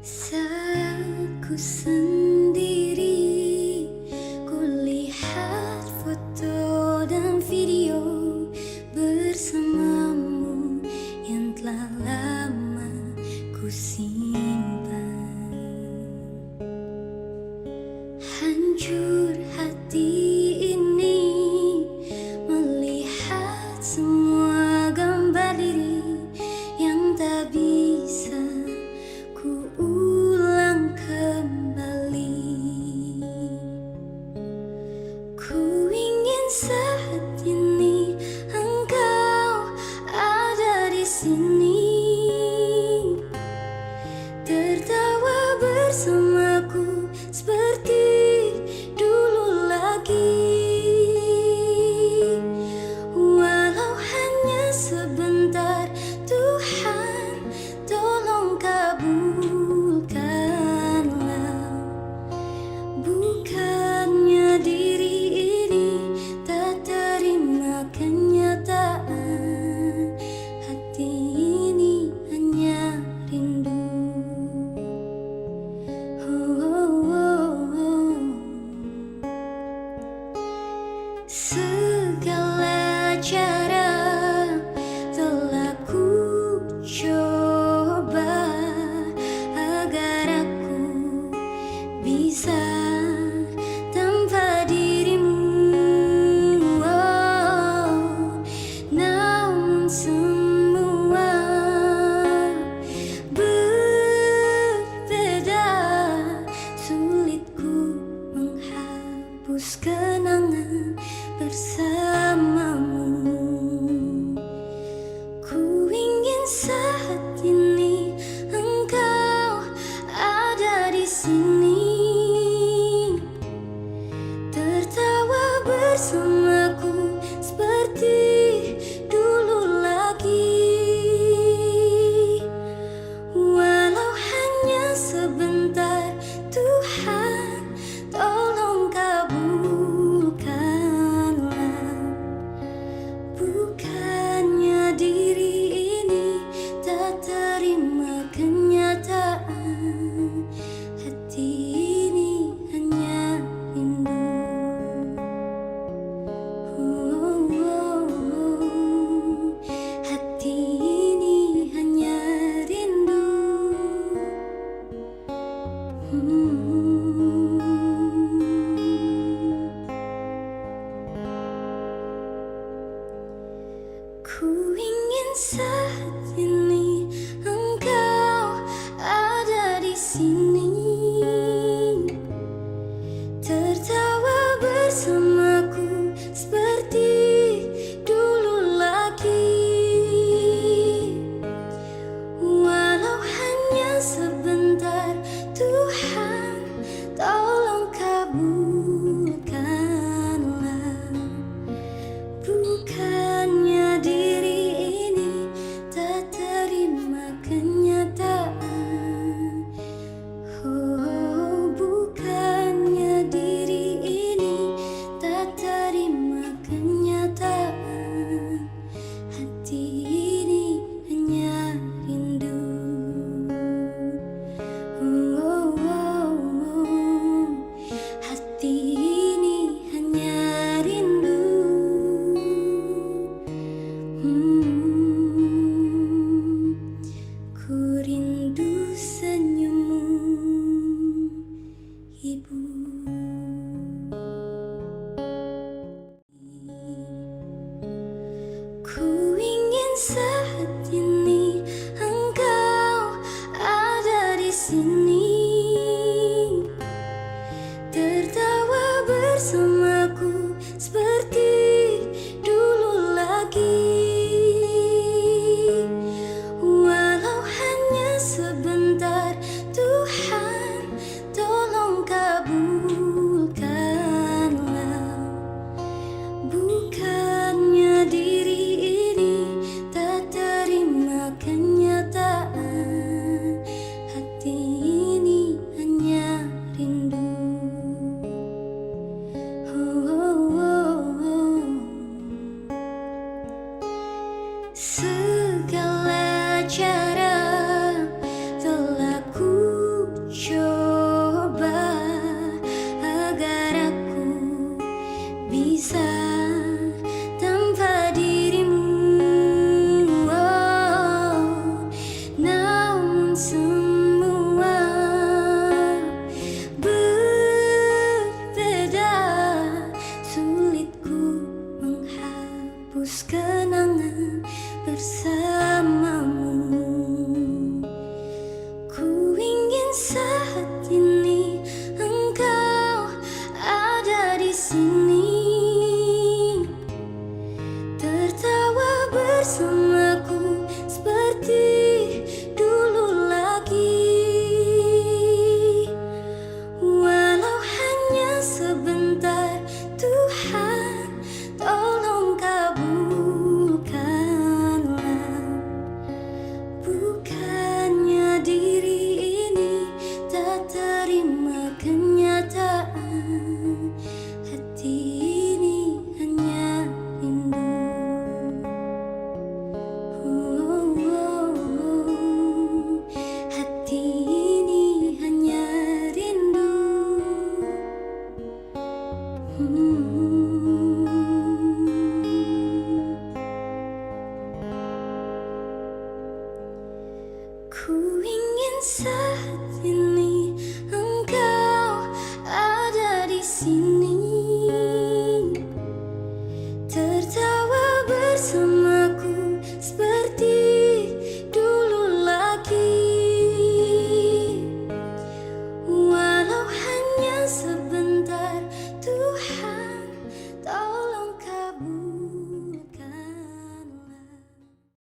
Saat ku sendiri, kulihat foto dan video bersamamu yang telah lama ku simpan. Hancur hati ini melihat semua gambar diri yang tak bisa ku ulang kembali. Ku ingin saat ini engkau ada di sini, tertawa bersamaku seperti dulu lagi. Walau hanya sebentar, Tuhan tolong kabulkanlah. Bukannya diri ini tak terima kenyataan, hati ini hanya rindu. Oh, oh, oh, oh. Segala cara telah ku coba agar aku bisa tanpa dirimu. Oh, namun semua berbeda, sulit ku menghapus kenangan bersamamu. Ku ingin saat ini engkau ada di sini, tertawa bersamaku seperti dulu lagi. Walau hanya sebentar, Tuhan tolong kabulkanlah. Bukannya diri ini tak terima kenyataan, hati ini hanya rindu. Oh, oh, oh. Hati ini hanya rindu. Ku ingin saat ini engkau ada di sini, tertawa bersamaku seperti dulu lagi. Walau hanya sebentar, Tuhan tolong kabulkanlah. Bukannya diri ini tak terima kenyataan. Oh, bukannya diri ini tak terima kenyataan, hati ini hanya rindu. Oh, oh, oh. Hati ini hanya rindu. Ku rindu senyummu, Ibu. Ku ingin saat ini engkau ada di sini, tertawa bersamaku seperti dulu lagi. Walau hanya sebentar, Tuhan tolong kabulkanlah. Bukannya diri ini tak terima kenyataan, hati ini ingin saat ini engkau ada di sini, tertawa bersamaku seperti dulu lagi. Walau hanya sebentar, Tuhan tolong kabulkanlah. Bukannya diri ini tak terima kenyataan, hati ini hanya rindu. Oh, oh, oh. Hati ini hanya rindu. Ku ingin saat ini engkau ada di sini,